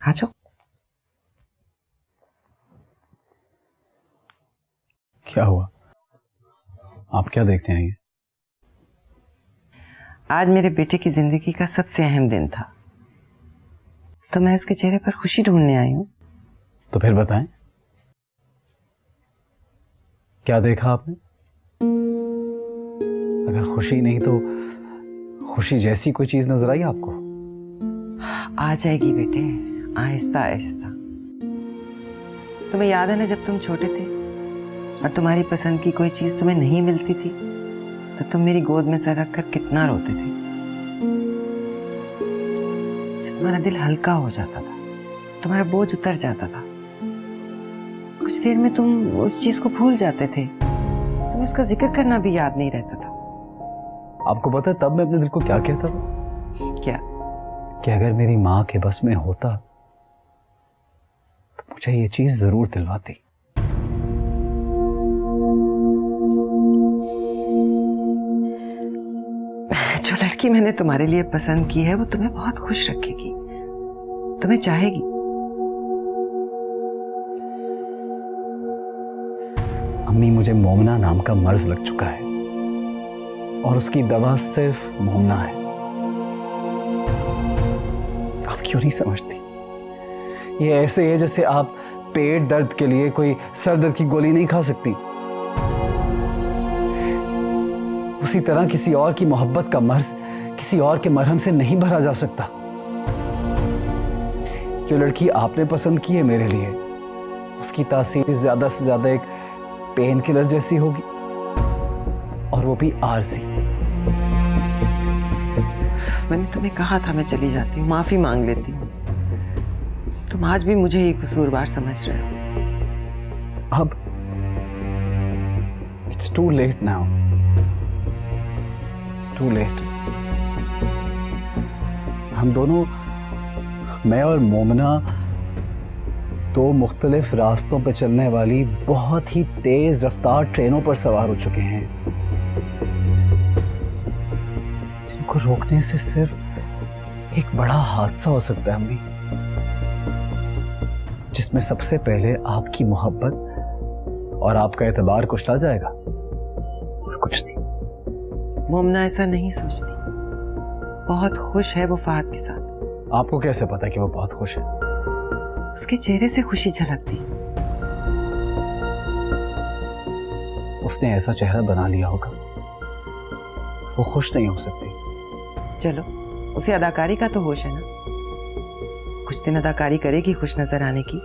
आ जाओ। क्या हुआ? आप क्या देखते हैं? ये आज मेरे बेटे की जिंदगी का सबसे अहम दिन था, तो मैं उसके चेहरे पर खुशी ढूंढने आई हूँ। तो फिर बताएं, क्या देखा आपने? अगर खुशी नहीं तो खुशी जैसी कोई चीज नजर आई आपको? आ जाएगी बेटे, आहिस्ता आहिस्ता। तुम्हें याद है ना, जब तुम छोटे थे और तुम्हारी पसंद की कोई चीज तुम्हें नहीं मिलती थी तो तुम मेरी गोद में सर रखकर कितना रोते थे। उससे तुम्हारा दिल हल्का हो जाता था, तुम्हारा बोझ उतर जाता था। कुछ देर में तुम उस चीज को भूल जाते थे, तुम्हें उसका जिक्र करना भी याद नहीं रहता था। आपको पता है तब मैं अपने दिल को क्या कहता था? क्या? कि अगर मेरी माँ के बस में होता तो मुझे ये चीज जरूर दिलवाती। जो लड़की मैंने तुम्हारे लिए पसंद की है वो तुम्हें बहुत खुश रखेगी, तुम्हें चाहेगी। अम्मी, मुझे मोमना नाम का मर्ज लग चुका है और उसकी दवा सिर्फ मोमना है। आप क्यों नहीं समझती? ये ऐसे है जैसे आप पेट दर्द के लिए कोई सर दर्द की गोली नहीं खा सकती। उसी तरह किसी और की मोहब्बत का मर्ज किसी और के मरहम से नहीं भरा जा सकता। जो लड़की आपने पसंद की है मेरे लिए, उसकी तासीर ज्यादा से ज्यादा एक पेन किलर जैसी होगी, और वो भी आरजी। मैंने तुम्हें कहा था मैं चली जाती हूँ, माफी मांग लेती हूँ। तुम आज भी मुझे ही कसूरवार समझ रहे हो। अब it's too late now, too late. हम दोनों, मैं और मोमना, दो मुख्तलिफ रास्तों पर चलने वाली बहुत ही तेज रफ्तार ट्रेनों पर सवार हो चुके हैं, जिनको रोकने से सिर्फ एक बड़ा हादसा हो सकता है अम्मी, जिसमें सबसे पहले आपकी मोहब्बत और आपका एतबार कुचला जाएगा, और कुछ नहीं। मोमना ऐसा नहीं सोचती, बहुत खुश है वो फहद के साथ। आपको कैसे पता कि वो बहुत खुश है? उसके चेहरे से खुशी झलकती। उसने ऐसा चेहरा बना लिया होगा, वो खुश नहीं हो सकती। चलो, उसे अदाकारी का तो होश है ना। कुछ दिन अदाकारी करेगी खुश नजर आने की,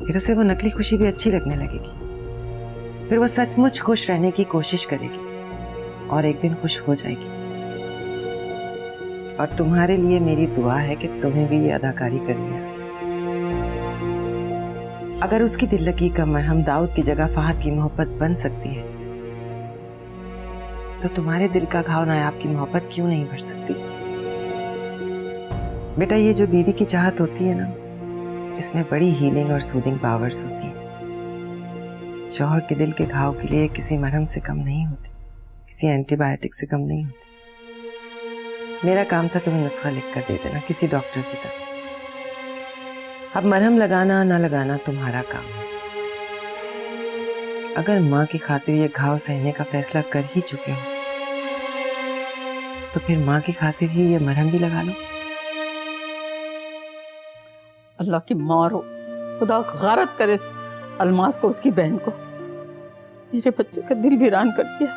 फिर उसे वो नकली खुशी भी अच्छी लगने लगेगी। फिर वो सचमुच खुश रहने की कोशिश करेगी और एक दिन खुश हो जाएगी। और तुम्हारे लिए मेरी दुआ है कि तुम्हें भी ये अदाकारी करनी आ जाए। अगर उसकी दिल लगी का मरहम दाऊद की जगह फहद की मोहब्बत बन सकती है, तो तुम्हारे दिल का घाव नायाब की मोहब्बत क्यों नहीं भर सकती? बेटा, ये जो बीवी की चाहत होती है ना, इसमें बड़ी हीलिंग और सूदिंग पावर्स होती है। शौहर के दिल के घाव के लिए किसी मरहम से कम नहीं होती, किसी एंटीबायोटिक से कम नहीं होती। मेरा काम था तुम्हें नुस्खा लिख कर दे देना, किसी डॉक्टर की तरह। अब मरहम लगाना ना लगाना तुम्हारा काम है। अगर माँ की खातिर ये घाव सहने का फैसला कर ही चुके हो, तो फिर माँ की खातिर ही ये मरहम भी लगा लो। अल्लाह की मारो, खुदा गारत करे इस अलमास को, उसकी बहन को। मेरे बच्चे का दिल वीरान कर दिया।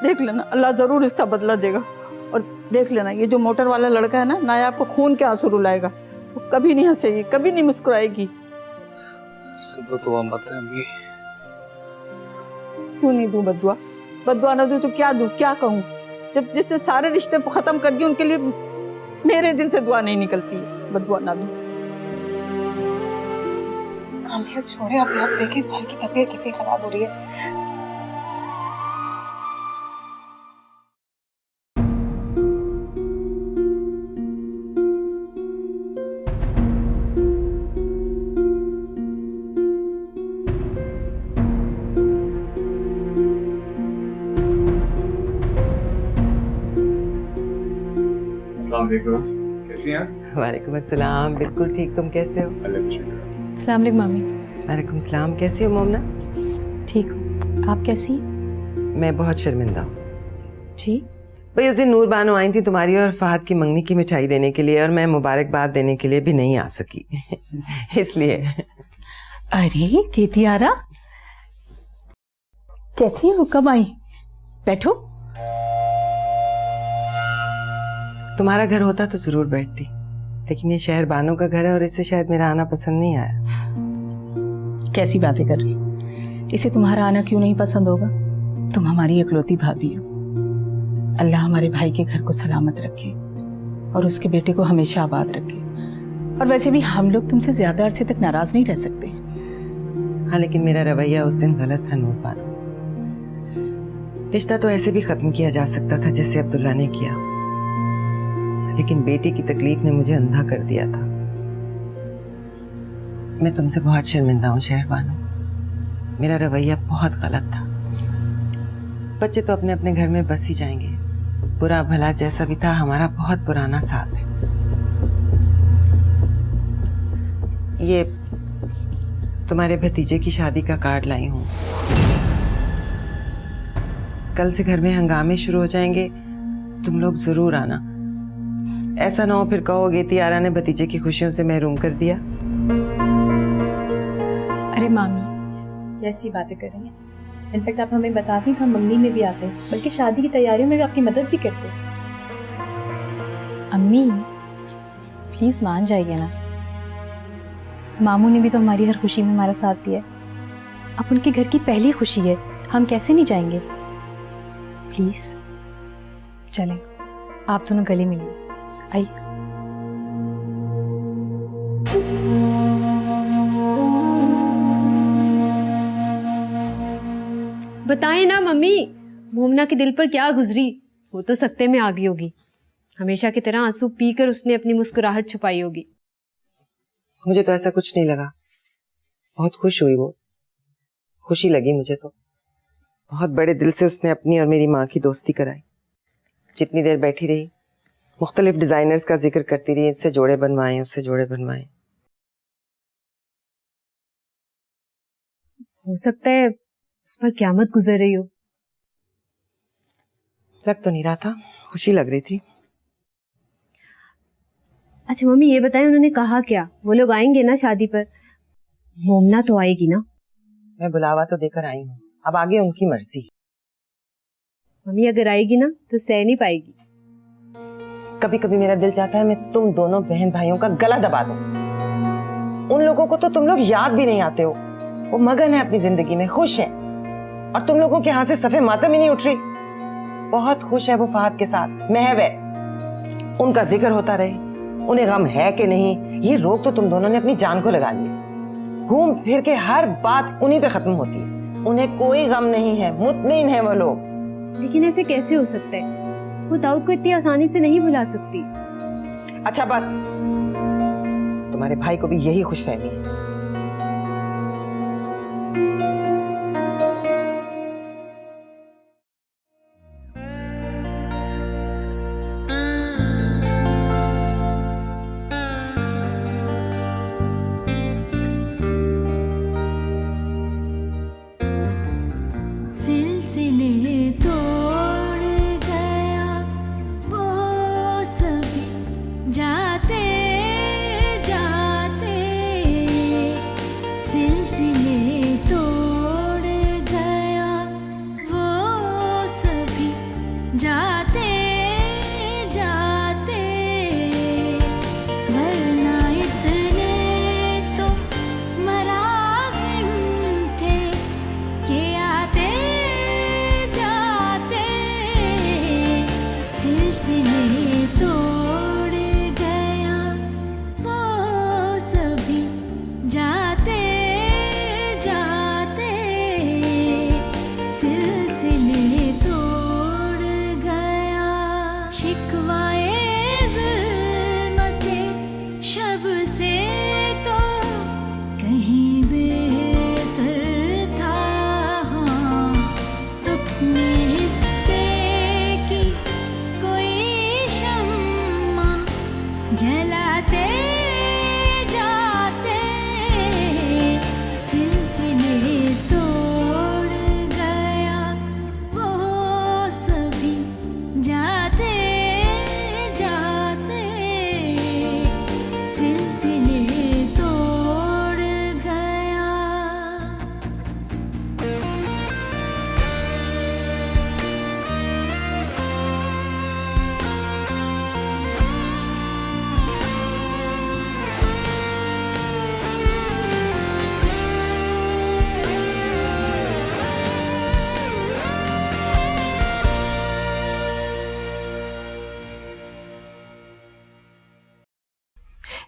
देख लेना, अल्लाह जरूर इसका बदला देगा। और देख लेना, ये जो मोटर वाला लड़का है ना, नायाब को खून के आंसू रुलाएगा। वो कभी नहीं हंसेगी, कभी नहीं मुस्कुराएगी। सुबह दुआ मत है अम्मी। क्यों नहीं दूं बद्दुआ? बद्दुआ ना दूं तो क्या दूं, क्या कहूं? जब जिसने सारे रिश्ते खत्म कर दिए, उनके लिए मेरे दिल से दुआ नहीं निकलती है। बद्दुआ ना दूं। अम्मी छोड़े, अभी आप देखें भाई की तबीयत कितनी खराब हो रही है। अस्सलाम वालेकुम। कैसी हैं? वालेकुम अस्सलाम, बिल्कुल ठीक। तुम कैसे हो? अल्लाह का शुक्र। अस्सलाम वालेकुम मामी। वालेकुम सलाम। कैसी हो मोमना? ठीक हूँ, आप कैसी हैं? मैं बहुत शर्मिंदा हूँ जी। भाई। उस दिन नूर बानो आई थी तुम्हारी और फहद की मंगनी की मिठाई देने के लिए, और मैं मुबारकबाद देने के लिए भी नहीं आ सकी इसलिए। अरे केतियारा, कैसी हो? कब आई? बैठो। तुम्हारा घर होता तो जरूर बैठती, लेकिन ये शहर बानो का घर है और इसे शायद मेरा आना पसंद नहीं आया। कैसी बातें कर रही हो? इसे तुम्हारा आना क्यों नहीं पसंद होगा? तुम हमारी इकलौती भाभी हो। अल्लाह हमारे भाई के घर को सलामत रखे और उसके बेटे को हमेशा आबाद रखे। और वैसे भी हम लोग तुमसे ज्यादा अरसे तक नाराज नहीं रह सकते। हाँ, लेकिन मेरा रवैया उस दिन गलत था नूर बानो। रिश्ता तो ऐसे भी खत्म किया जा सकता था जैसे अब्दुल्ला ने किया, लेकिन बेटी की तकलीफ ने मुझे अंधा कर दिया था। मैं तुमसे बहुत शर्मिंदा हूँ शहर बानो। मेरा रवैया बहुत गलत था। बच्चे तो अपने अपने घर में बस ही जाएंगे। बुरा भला जैसा भी था, हमारा बहुत पुराना साथ है। ये तुम्हारे भतीजे की शादी का कार्ड लाई हूँ। कल से घर में हंगामे शुरू हो जाएंगे, तुम लोग जरूर आना। ऐसा ना हो फिर कहोगे तियारा ने भतीजे की खुशियों से महरूम कर दिया। अरे मामी, कैसी बातें कर रही हैं? इनफैक्ट आप हमें बताती तो हम मंगनी में भी आते, बल्कि शादी की तैयारियों में भी आपकी मदद भी करते। अम्मी प्लीज मान जाइए ना, मामू ने भी तो हमारी हर खुशी में हमारा साथ दिया। अब उनके घर की पहली खुशी है, हम कैसे नहीं जाएंगे? प्लीज चलें, आप दोनों गले मिलिए। आइए। बताएं ना मम्मी, मोमना के दिल पर क्या गुजरी? वो तो सख्ते में आ गई होगी। हमेशा की तरह आंसू पीकर उसने अपनी मुस्कुराहट छुपाई होगी। मुझे तो ऐसा कुछ नहीं लगा। बहुत खुश हुई वो, खुशी लगी मुझे तो। बहुत बड़े दिल से उसने अपनी और मेरी माँ की दोस्ती कराई। जितनी देर बैठी रही, मुख्तलिफ डिजाइनर्स का जिक्र करती रही, इससे जोड़े बनवाए, उससे जोड़े बनवाए। हो सकता है उस पर क़यामत गुजर रही हो। लग तो नहीं रहा था, खुशी लग रही थी। अच्छा मम्मी ये बताएं, उन्होंने कहा क्या? वो लोग आएंगे ना शादी पर? मोमना तो आएगी ना? मैं बुलावा तो देकर आई हूँ, अब आगे उनकी मर्जी। मम्मी अगर आएगी ना तो सह नहीं पाएगी। कभी कभी मेरा दिल चाहता है मैं तुम दोनों बहन भाइयों का गला दबा दूं। उन लोगों को तो तुम लोग याद भी नहीं आते हो। वो मगन है अपनी जिंदगी में, खुश हैं, और तुम लोगों के यहाँ से सफे मातम ही नहीं उठ रही। बहुत खुश है वो फहद के साथ, महव है। उनका जिक्र होता रहे, उन्हें गम है कि नहीं, ये रोग तो तुम दोनों ने अपनी जान को लगा लिया। घूम फिर के हर बात उन्हीं पे खत्म होती है। उन्हें कोई गम नहीं है, मुतमईन है वो लोग। लेकिन ऐसे कैसे हो सकता है? वो दाऊद को इतनी आसानी से नहीं भुला सकती। अच्छा बस, तुम्हारे भाई को भी यही खुशफहमी है। सिलसिले तोड़ गया वो सभी जाते जाते, सिलसिले तोड़ गया वो सभी जाते जाते, वरना इतने तो मरासिम थे कि आते जाते, सिलसिले तोड़ गया जलाते जाते सिलसिले तोड़ गया वो सभी जाते जाते सिलसिले तोड़ गया।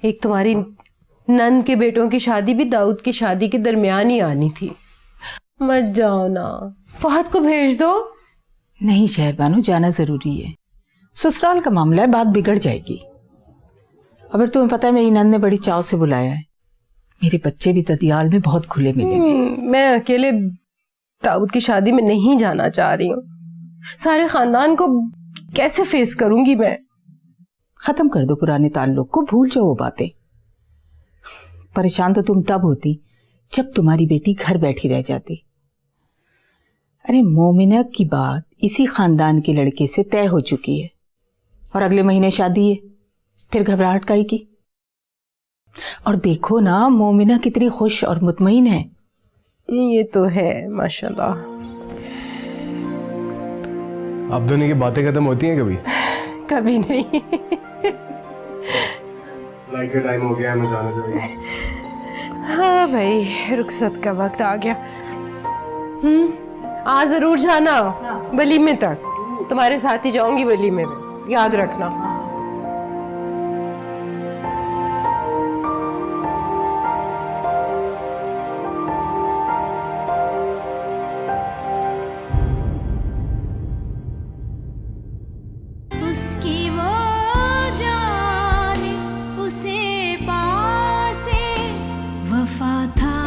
एक तुम्हारी नंद के बेटों की शादी भी दाऊद की शादी के दरमियान ही आनी थी। मत जाओ ना, फहद को भेज दो। नहीं शहरबानो, जाना जरूरी है। ससुराल का मामला है, बात बिगड़ जाएगी। अगर तुम्हें पता है मेरी नंद ने बड़ी चाव से बुलाया है। मेरे बच्चे भी ददियाल में बहुत खुले मिलेंगे। मैं अकेले दाऊद की शादी में नहीं जाना चाह रही हूँ। सारे खानदान को कैसे फेस करूंगी मैं? खत्म कर दो पुराने ताल्लुक को, भूल जाओ वो बातें। परेशान तो तुम तब होती जब तुम्हारी बेटी घर बैठी रह जाती। अरे मोमिना की बात इसी खानदान के लड़के से तय हो चुकी है और अगले महीने शादी है, फिर घबराहट काहे की? और देखो ना मोमिना कितनी खुश और मुतमईन है। ये तो है माशाल्लाह। आप दोनों की बातें खत्म होती हैं कभी? कभी नहीं। फ्लाइट का टाइम हो गया, हमें जाना चाहिए। हाँ भाई, रुखसत का वक्त आ गया। आ जरूर जाना वलीमे तक। तुम्हारे साथ ही जाऊंगी वलीमे में, याद रखना। उसकी वो जाने उसे पासे वफा था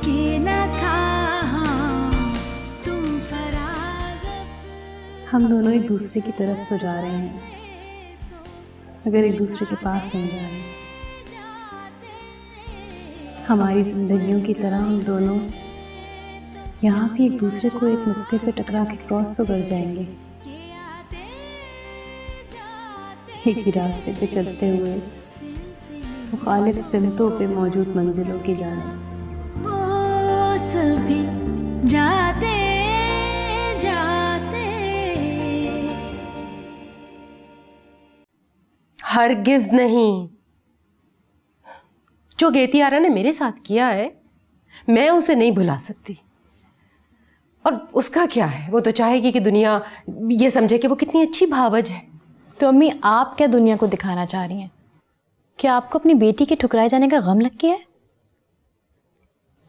कि न कहा तुम फराज। हम दोनों एक दूसरे की तरफ तो जा रहे हैं, मगर एक दूसरे के पास नहीं जा रहे। हमारी जिंदगियों की तरह हम दोनों यहाँ भी एक दूसरे को एक नुक्ते पे टकरा के क्रॉस तो कर जाएंगे। एक ही रास्ते पे चलते हुए मुखालिफ सिमतों पे मौजूद मंजिलों की जाने। वो सभी जाते जाते। हरगिज नहीं। जो गेतियारा ने मेरे साथ किया है मैं उसे नहीं भुला सकती। और उसका क्या है, वो तो चाहेगी कि दुनिया ये समझे कि वो कितनी अच्छी भावज है। तो अम्मी, आप क्या दुनिया को दिखाना चाह रही हैं? क्या आपको अपनी बेटी के ठुकराए जाने का गम लग गया है?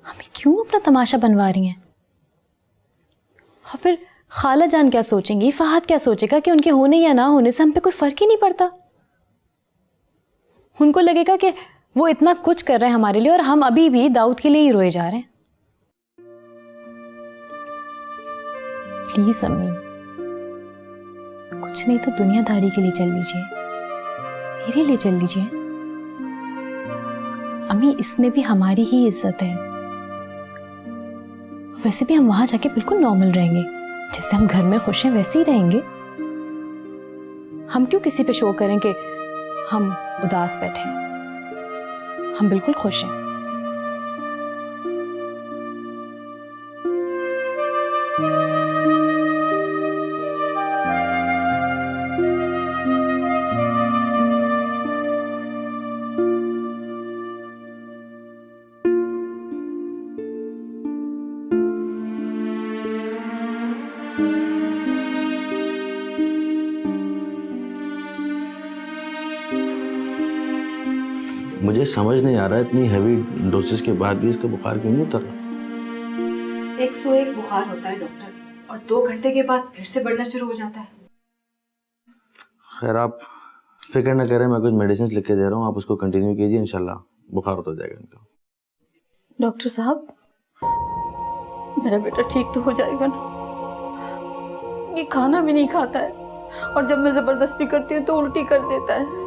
हमें क्यों अपना तमाशा बनवा रही हैं? और फिर खाला जान क्या सोचेंगी, फहद क्या सोचेगा कि उनके होने या ना होने से हम पे कोई फर्क ही नहीं पड़ता। उनको लगेगा कि वो इतना कुछ कर रहे हैं हमारे लिए और हम अभी भी दाऊद के लिए ही रोए जा रहे हैं। प्लीज अम्मी, कुछ नहीं तो दुनियादारी के लिए चल लीजिए, मेरे लिए चल लीजिए। अम्मी, इसमें भी हमारी ही इज्जत है। वैसे भी हम वहां जाके बिल्कुल नॉर्मल रहेंगे, जैसे हम घर में खुश हैं वैसे ही रहेंगे। हम क्यों किसी पे शो करें कि हम उदास बैठे हैं? हम बिल्कुल खुश हैं। मुझे समझ नहीं आ रहा इतनी हैवी डोसेस के बाद भी इसका बुखार क्यों नहीं उतर रहा। 101 बुखार होता है डॉक्टर, और 2 घंटे के बाद फिर से बढ़ना शुरू हो जाता है। खैर आप फिक्र ना करें, मैं कुछ मेडिसिन लिख के दे रहा हूँ, आप उसको कंटिन्यू कीजिए, इंशाल्लाह बुखार उतर जाएगा इनका। डॉक्टर साहब, मेरा बेटा ठीक तो हो जाएगा ना? ये खाना भी नहीं खाता है और जब मैं जबरदस्ती करती हूँ तो उल्टी कर देता है।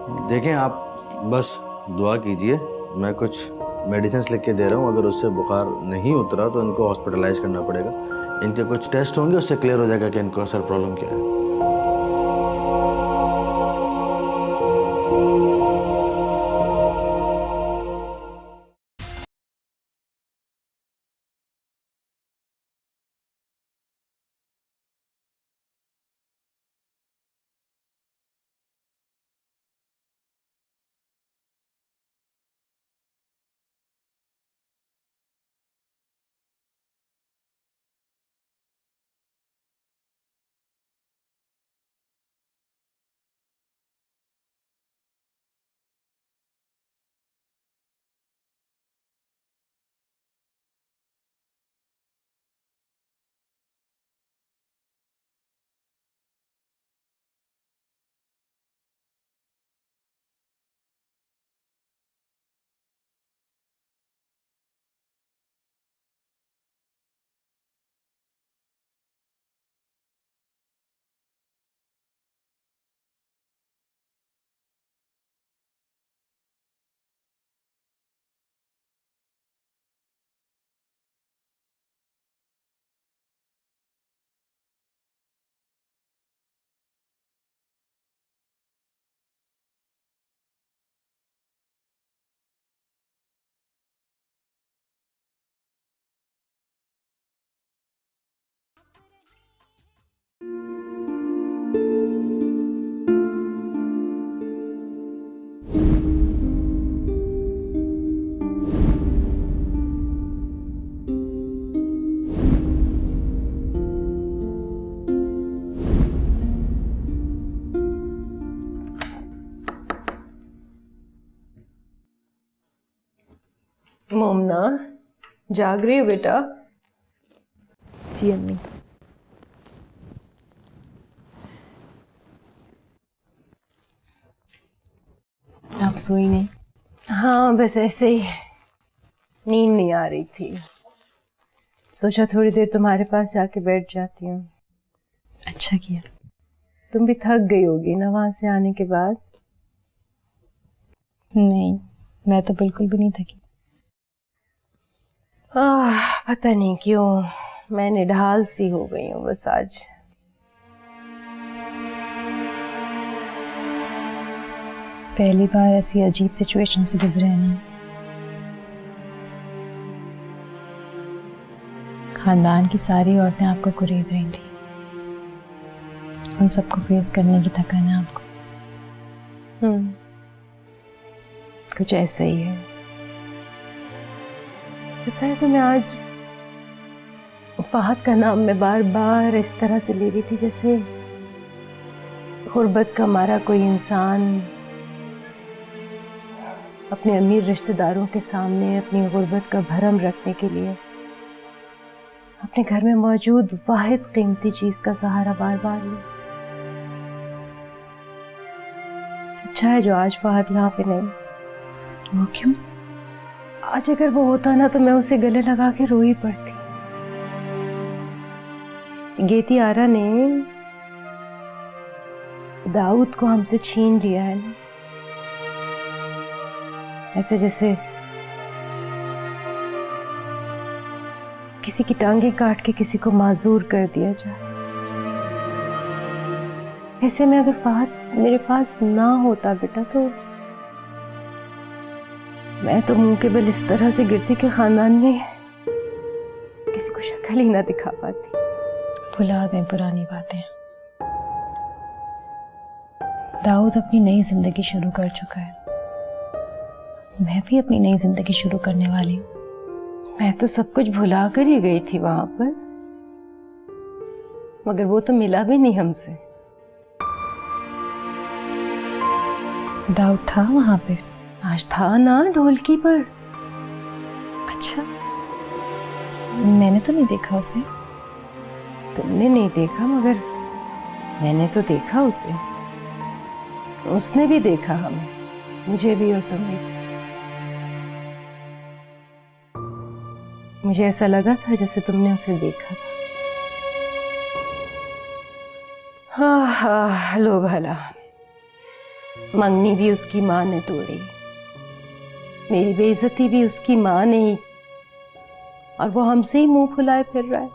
देखें आप बस दुआ कीजिए, मैं कुछ मेडिसिन लिख के दे रहा हूँ, अगर उससे बुखार नहीं उतरा तो इनको हॉस्पिटलाइज करना पड़ेगा। इनके कुछ टेस्ट होंगे, उससे क्लियर हो जाएगा कि इनको असल प्रॉब्लम क्या है। मोमना, जाग रही हो बेटा? जी अम्मी। आप सोई नहीं? हाँ, बस ऐसे ही नींद नहीं आ रही थी, सोचा थोड़ी देर तुम्हारे पास जाके बैठ जाती हूँ। अच्छा किया। तुम भी थक गई होगी ना वहां से आने के बाद? नहीं, मैं तो बिल्कुल भी नहीं थकी। पता नहीं क्यों मैं निढाल सी हो गई हूँ बस आज। पहली बार ऐसी अजीब सिचुएशन से गुजरे हैं ना। खानदान की सारी औरतें आपको कुरेद रही थी, उन सबको फेस करने की थकान है आपको। कुछ ऐसा ही है। पता है तुम्हें, आज फहद का नाम मैं बार बार इस तरह से ले रही थी जैसे गुर्बत का मारा कोई इंसान अपने अमीर रिश्तेदारों के सामने अपनी गुर्बत का भरम रखने के लिए अपने घर में मौजूद वाहिद कीमती चीज का सहारा बार बार ले। अच्छा है जो आज फहद यहाँ पे नहीं। वो क्यों? आज अगर वो होता ना तो मैं उसे गले लगा के रो ही पड़ती। गेती आरा ने दाऊद को हमसे छीन लिया है ना, ऐसे जैसे किसी की टांगे काट के किसी को माजूर कर दिया जाए। ऐसे में अगर फहद मेरे पास ना होता बेटा तो मैं तो मुंह के बल इस तरह से गिरती कि खानदान में किसी को शक्ल ही ना दिखा पाती। भुला दें पुरानी बातें। दाऊद अपनी नई जिंदगी शुरू कर चुका है, मैं भी अपनी नई जिंदगी शुरू करने वाली हूँ। मैं तो सब कुछ भुला कर ही गई थी वहां पर, मगर वो तो मिला भी नहीं हमसे। दाऊद था वहां पे? आज था ना, ढोलकी पर। अच्छा, मैंने तो नहीं देखा उसे। तुमने नहीं देखा मगर मैंने तो देखा उसे, उसने भी देखा हमें, मुझे भी और तुम्हें भी। मुझे ऐसा लगा था जैसे तुमने उसे देखा था। हाँ हाँ, लो भला। मंगनी भी उसकी माँ ने तोड़ी, मेरी बेइज्जती भी उसकी माँ ने ही, और वो हमसे ही मुंह फुलाए फिर रहा है।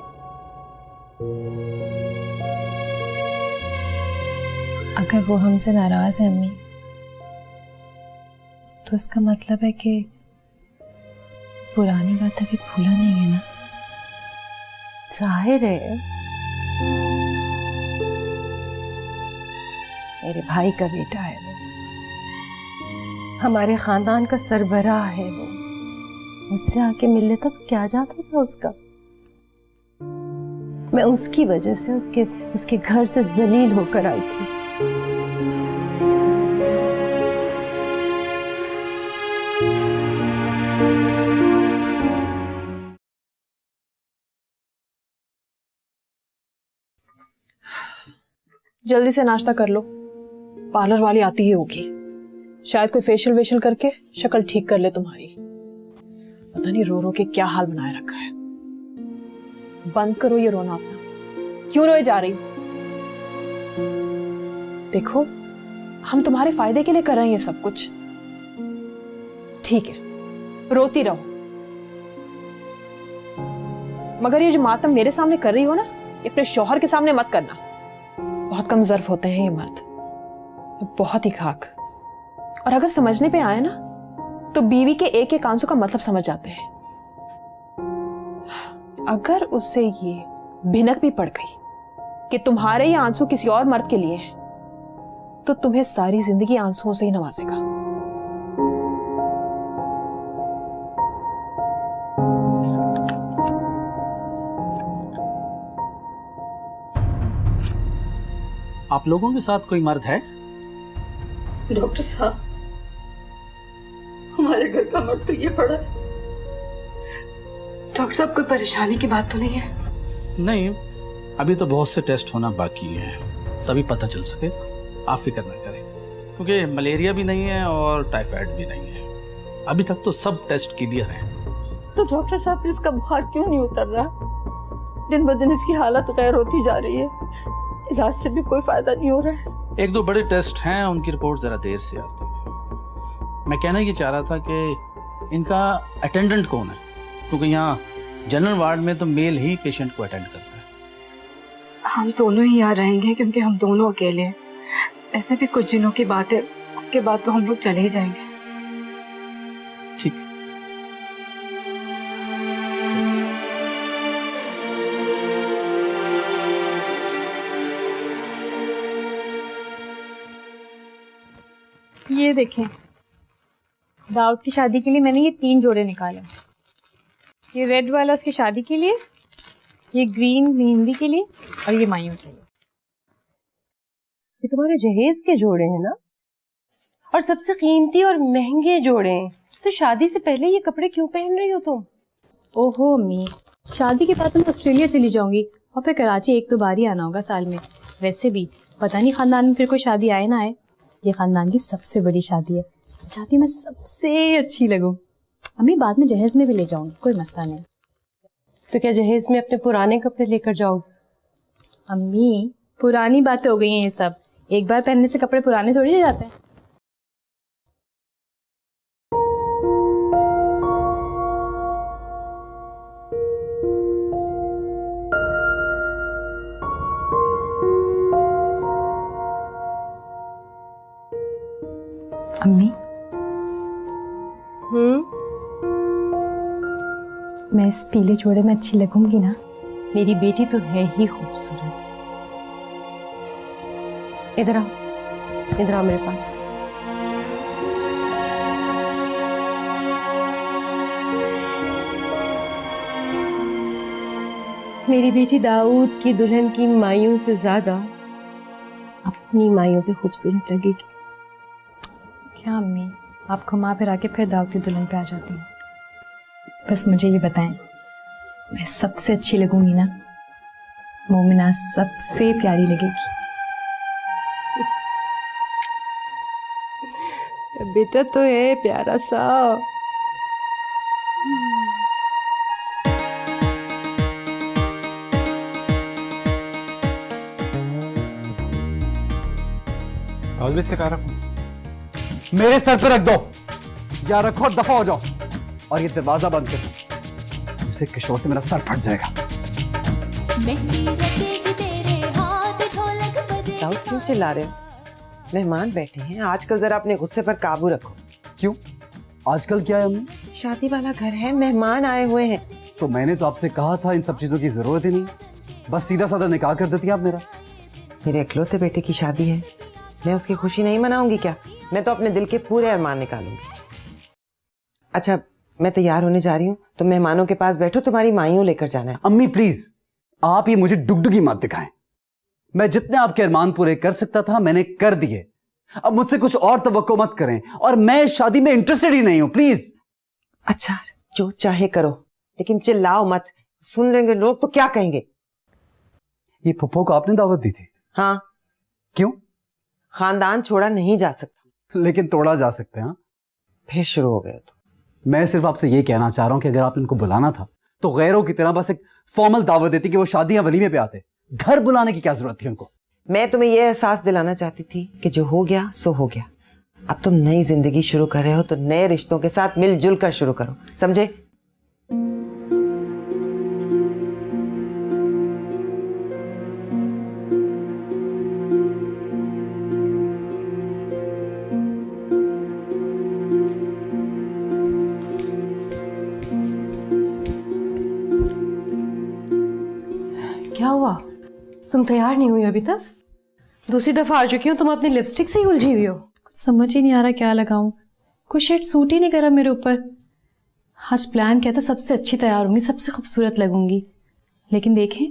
अगर वो हमसे नाराज है अम्मी, तो उसका मतलब है कि पुरानी बात अभी भूला नहीं है ना। जाहिर है मेरे भाई का बेटा है वो, हमारे खानदान का सरबराह है वो, मुझसे आके मिल लेता तो क्या जाता था उसका। मैं उसकी वजह से उसके घर से जलील होकर आई थी। जल्दी से नाश्ता कर लो, पार्लर वाली आती ही होगी, शायद कोई फेशियल वेशियल करके शक्ल ठीक कर ले तुम्हारी। पता नहीं रो रो के क्या हाल बनाए रखा है। बंद करो ये रोना अपना, क्यों रोए जा रही? देखो हम तुम्हारे फायदे के लिए कर रहे हैं ये सब कुछ, ठीक है रोती रहो, मगर ये जो मातम मेरे सामने कर रही हो ना, ये अपने शौहर के सामने मत करना। बहुत कम ज़र्फ होते हैं ये मर्द, तो बहुत ही खाक। और अगर समझने पे आए ना तो बीवी के एक एक आंसू का मतलब समझ जाते हैं। अगर उससे ये भिनक भी पड़ गई कि तुम्हारे ये आंसू किसी और मर्द के लिए हैं, तो तुम्हें सारी जिंदगी आंसुओं से ही नवाजेगा। आप लोगों के साथ कोई मर्द है? डॉक्टर साहब, हमारे घर का मर्द तो ये पड़ा है। डॉक्टर साहब कोई परेशानी की बात तो नहीं है? नहीं, अभी तो बहुत से टेस्ट होना बाकी है, तभी पता चल सके। आप फिक्र ना करें, क्योंकि मलेरिया भी नहीं है और टाइफाइड भी नहीं है, अभी तक तो सब टेस्ट क्लियर हैं। तो डॉक्टर साहब फिर इसका बुखार क्यों नहीं उतर रहा? दिन ब दिन इसकी हालत गैर होती जा रही है, इलाज से भी कोई फायदा नहीं हो रहा है। एक दो बड़े टेस्ट हैं, उनकी रिपोर्ट जरा देर से आती है। मैं कहना ये चाह रहा था कि इनका अटेंडेंट कौन है, क्योंकि यहाँ जनरल वार्ड में तो मेल ही पेशेंट को अटेंड करता है। हम दोनों ही यहाँ रहेंगे क्योंकि हम दोनों अकेले हैं। ऐसे भी कुछ दिनों की बात है, उसके बाद तो हम लोग चले ही जाएंगे। ठीक। ये देखें, दाऊद की शादी के लिए मैंने ये 3 जोड़े निकाले। ये रेड वाला उसकी शादी के लिए, ये ग्रीन मेहंदी के लिए, और ये मायूं के लिए। ये तुम्हारे जहेज के जोड़े हैं ना, और सबसे कीमती और महंगे जोड़े हैं। तो शादी से पहले ये कपड़े क्यों पहन रही हो तुम? ओहो अम्मी, शादी के बाद तो मैं ऑस्ट्रेलिया चली जाऊंगी और फिर कराची 1-2 बार ही आना होगा साल में। वैसे भी पता नहीं खानदान में फिर कोई शादी आए ना आए, ये खानदान की सबसे बड़ी शादी है, चाहती हूँ मैं सबसे अच्छी लगूं। अम्मी बाद में जहेज में भी ले जाऊंगी, कोई मसला नहीं। तो क्या जहेज में अपने पुराने कपड़े लेकर जाओगे? अम्मी पुरानी बातें हो गई हैं ये सब, एक बार पहनने से कपड़े पुराने थोड़ी हो जाते हैं। अम्मी मैं इस पीले जोड़े में अच्छी लगूंगी ना? मेरी बेटी तो है ही खूबसूरत। इधर आओ, इधर आओ मेरे पास। मेरी बेटी दाऊद की दुल्हन की मायूं से ज्यादा अपनी मायूं पे खूबसूरत लगेगी। क्या अम्मी, आप घुमा फिरा के फिर दाऊद की दुल्हन पे आ जाती हैं। बस मुझे ये बताएं, मैं सबसे अच्छी लगूंगी ना? मोमिना सबसे प्यारी लगेगी। बेटा तो है प्यारा सा। ऑलवेज से कह रहा हूँ मेरे सर पे रख दो या रखो और दफा हो जाओ। और ये दरवाजा बंद कर दो, उसे किशोर से मेरा सर फट जाएगा। बताओ क्यों चिल्ला रहे हो? मेहमान बैठे हैं, आजकल जरा अपने गुस्से पर काबू रखो। क्यों? आजकल क्या है अम्मी? शादी वाला घर है, मेहमान आए हुए हैं। तो मैंने तो आपसे कहा था इन सब चीजों की जरूरत ही नहीं, बस सीधा साधा निकाह कर देती आप मेरा। मेरे इकलौते बेटे की शादी है, मैं उसकी खुशी नहीं मनाऊंगी क्या? मैं तो अपने दिल के पूरे अरमान निकालूंगी। अच्छा, मैं तैयार होने जा रही हूँ, तो मेहमानों के पास बैठो, तुम्हारी माइयों लेकर जाना है। अम्मी प्लीज, आप ये मुझे डुगडुगी मत दिखाएं। मैं जितने आपके अरमान पूरे कर सकता था मैंने कर दिए, अब मुझसे कुछ और तवक्को मत करें, और मैं इस शादी में इंटरेस्टेड ही नहीं हूं, प्लीज। अच्छा, जो चाहे करो, लेकिन चिल्लाओ मत, सुन लेंगे लोग तो क्या कहेंगे। ये फुप्पो को आपने दावत दी थी? हाँ। क्यों? खानदान छोड़ा नहीं जा सकता, लेकिन तोड़ा जा सकते हैं। फिर शुरू हो गए तो। मैं सिर्फ आपसे ये कहना चाह रहा हूं कि अगर आप इनको बुलाना था तो गैरों की तरह बस एक फॉर्मल दावत देती कि वो शादी या वलीमे पे आते। घर बुलाने की क्या जरूरत थी उनको? मैं तुम्हें यह एहसास दिलाना चाहती थी कि जो हो गया सो हो गया। अब तुम नई जिंदगी शुरू कर रहे हो तो नए रिश्तों के साथ मिलजुल कर शुरू करो, समझे? क्या हुआ? तुम तैयार नहीं हुई अभी तक? दूसरी दफा आ चुकी हो, तुम अपनी लिपस्टिक से ही उलझी हुई हो। कुछ समझ ही नहीं आ रहा क्या लगाऊं, कुछ शेड सूट ही नहीं करा मेरे ऊपर। आज प्लान किया था सबसे अच्छी तैयार होंगी, सबसे खूबसूरत लगूंगी, लेकिन देखें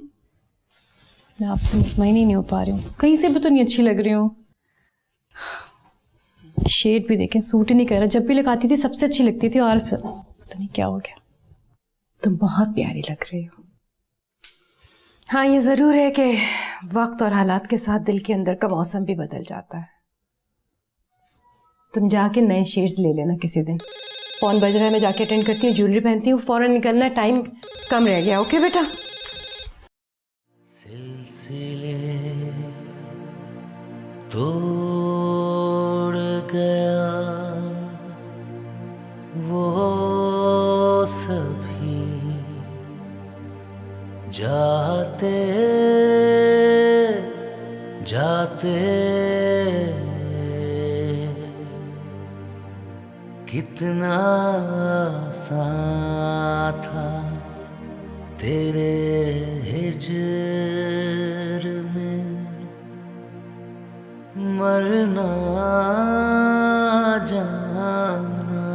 मैं आपसे मुतमईन ही नहीं हो पा रही हूँ, कहीं से भी तो नहीं अच्छी लग रही हूँ। शेड भी देखें सूट ही नहीं कर रहा, जब भी लगाती थी सबसे अच्छी लगती थी और पता नहीं क्या हो गया। तुम बहुत प्यारी लग रही हो। हाँ, ये ज़रूर है कि वक्त और हालात के साथ दिल के अंदर का मौसम भी बदल जाता है। तुम जाके नए शेड्स ले लेना किसी दिन। फ़ोन बज रहा है, मैं जाके अटेंड करती हूँ, ज्वेलरी पहनती हूँ, फ़ौरन निकलना, टाइम कम रह गया। ओके बेटा? सिलसिले तोड़ गया वो सभी जाते जाते कितना आसान था तेरे हिज्र में मरना जाना,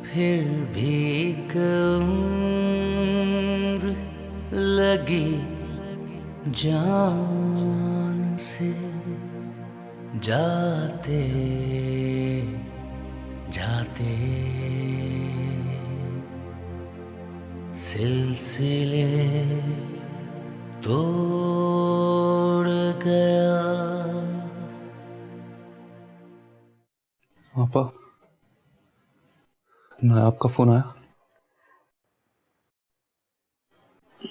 फिर भी एक उम्र लगी जान से जाते जाते सिलसिले तोड़ गया। पापा, ना आपका फोन आया?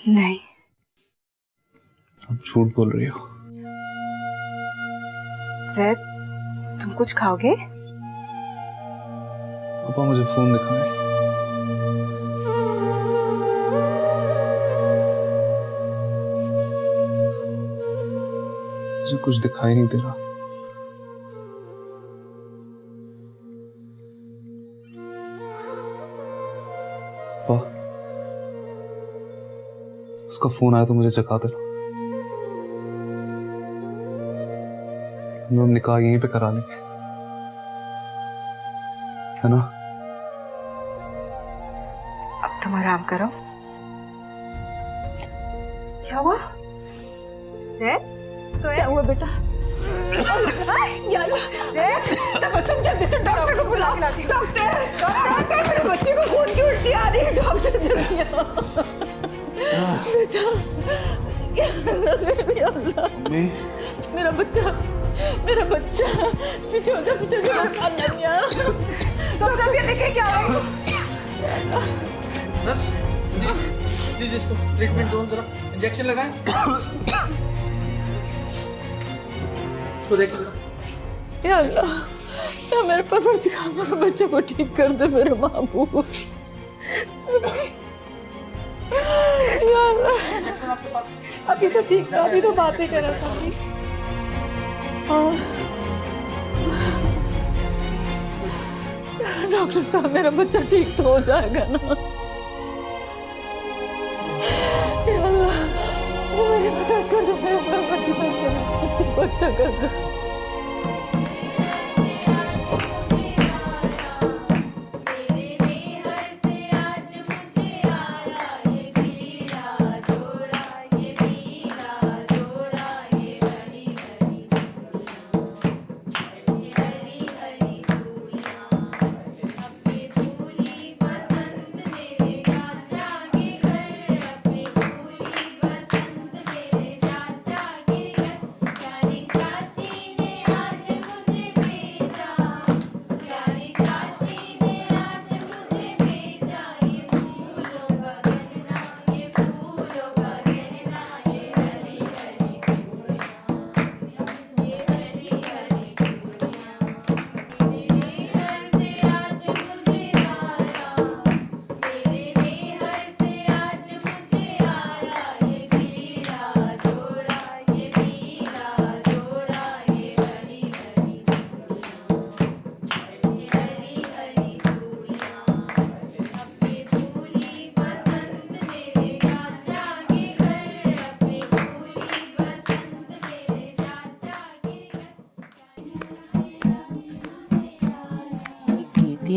नहीं। आप झूठ बोल रही हो। जैद, तुम कुछ खाओगे? पापा मुझे फोन दिखाएं। मुझे कुछ दिखाई नहीं दे रहा। पापा, उसका फोन आया तो मुझे जगा देना। हम निकाह यहीं पे करा लेंगे, है ना? अब तुम आराम करो। क्या हुआ? क्या हुआ बेटा? तबस्सुम, जल्दी से डॉक्टर को बुलाओ। डॉक्टर, मेरे बच्चे को खून की उल्टी आ रही है। डॉक्टर जल्दी आओ। बेटा, मेरा बच्चा, पीछे हो जा, पीछे हो जा। डॉक्टर ये देखे क्या है? बस प्लीज इसको ट्रीटमेंट दो, जरा इंजेक्शन लगाएं। इसको देख। या अल्लाह, या मेरे परवरदिगार मेरे बच्चे को ठीक कर दे मेरे महबूब। या अल्लाह, अभी तो ठीक था, अभी तो बातें कर रहा था। डॉक्टर साहब मेरा बच्चा ठीक तो हो जाएगा ना? या अल्लाह, वो मेरी मदद कर दो, मेरे परवरदिगार मेरे बच्चे को अच्छा कर दो।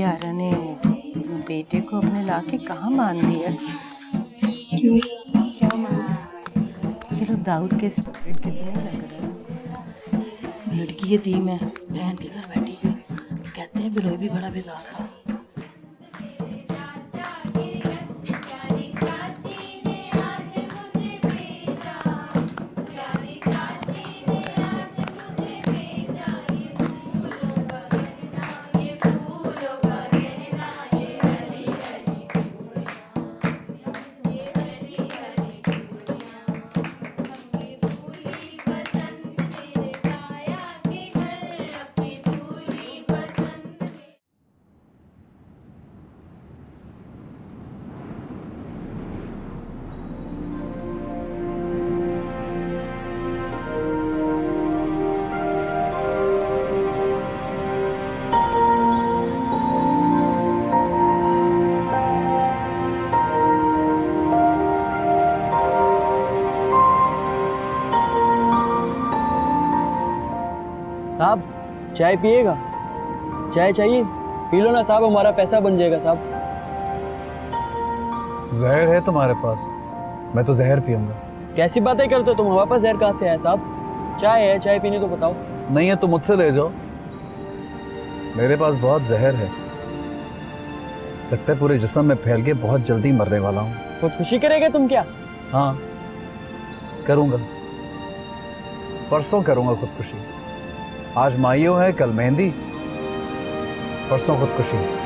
आरा ने बेटे को अपने लाके कहाँ बांध दिया? क्यों? क्या मालूम? सिर्फ दाऊद के स्टूडेंट के तो नहीं लग रहा। लड़की यतीम है, बहन के घर बैठी हुई। कहते हैं बिलोई भी बड़ा बेजार था। साहब चाय पिएगा? चाय चाहिए? पी लो ना साहब, हमारा पैसा बन जाएगा साहब। जहर है तुम्हारे पास? मैं तो जहर पीऊंगा। कैसी बातें करते हो तुम? हमारे पास जहर कहाँ से है साहब? चाय है, चाय पीनी तो बताओ। नहीं है तो मुझसे ले जाओ, मेरे पास बहुत जहर है। लगता है पूरे जिस्म में फैल के बहुत जल्दी मरने वाला हूँ। खुदकुशी करेगा तुम क्या? हाँ करूँगा, परसों करूँगा खुदकुशी। आज माइयो है, कल मेहंदी, परसों खुदकुशी।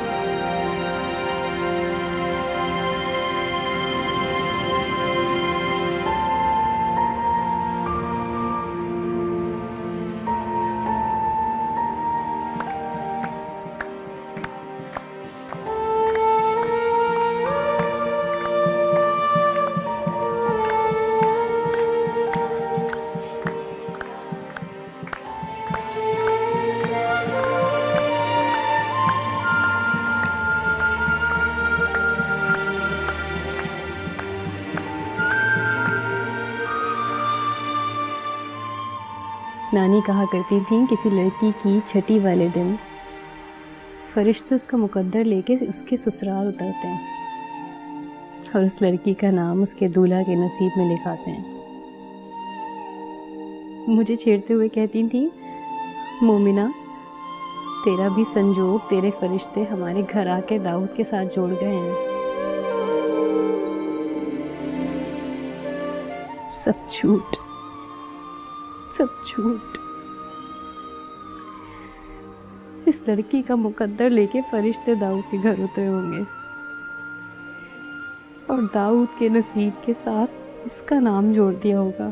नानी कहा करती थी किसी लड़की की छठी वाले दिन फरिश्ते उसका मुकद्दर लेके उसके ससुराल उतरते हैं और उस लड़की का नाम उसके दूल्हा के नसीब में लिखाते हैं। मुझे छेड़ते हुए कहती थी, मोमिना तेरा भी संजोग, तेरे फरिश्ते हमारे घर आके दाऊद के साथ जोड़ गए हैं। सब झूठ, सब झूठ। इस लड़की का मुकद्दर लेके फरिश्ते दाऊद के घर उतरे होंगे और दाऊद के नसीब के साथ इसका नाम जोड़ दिया होगा।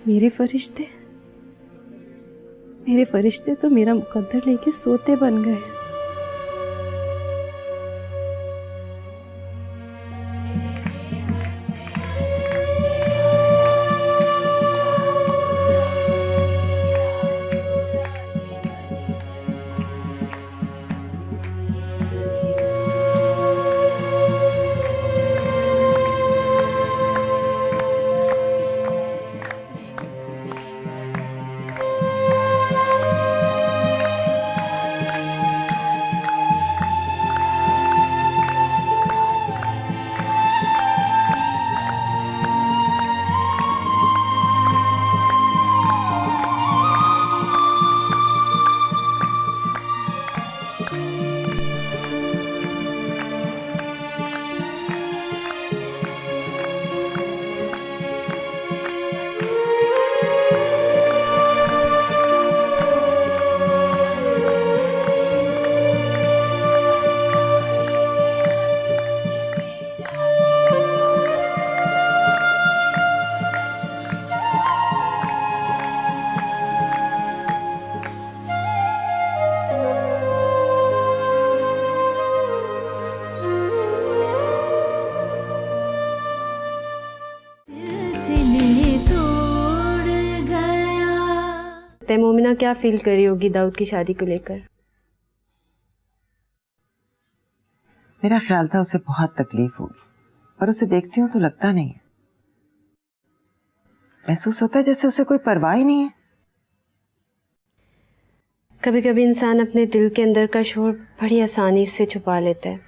मेरे फरिश्ते मेरे फरिश्ते तो मेरा मुकद्दर लेके सोते बन गए। मोमिना क्या फील कर रही होगी दाऊद की शादी को लेकर? मेरा ख्याल था उसे बहुत तकलीफ होगी, पर उसे देखती हूँ तो लगता नहीं है। महसूस होता है जैसे उसे कोई परवाह ही नहीं है। कभी कभी इंसान अपने दिल के अंदर का शोर बड़ी आसानी से छुपा लेता है।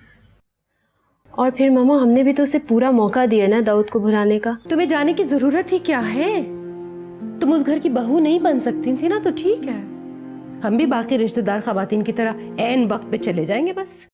और फिर मामा, हमने भी तो उसे पूरा मौका दिया ना दाऊद को भुलाने का। तुम्हें जाने की जरूरत ही क्या है? तुम उस घर की बहू नहीं बन सकती थी ना, तो ठीक है, हम भी बाकी रिश्तेदार खवातीन की तरह ऐन वक्त पे चले जाएंगे बस।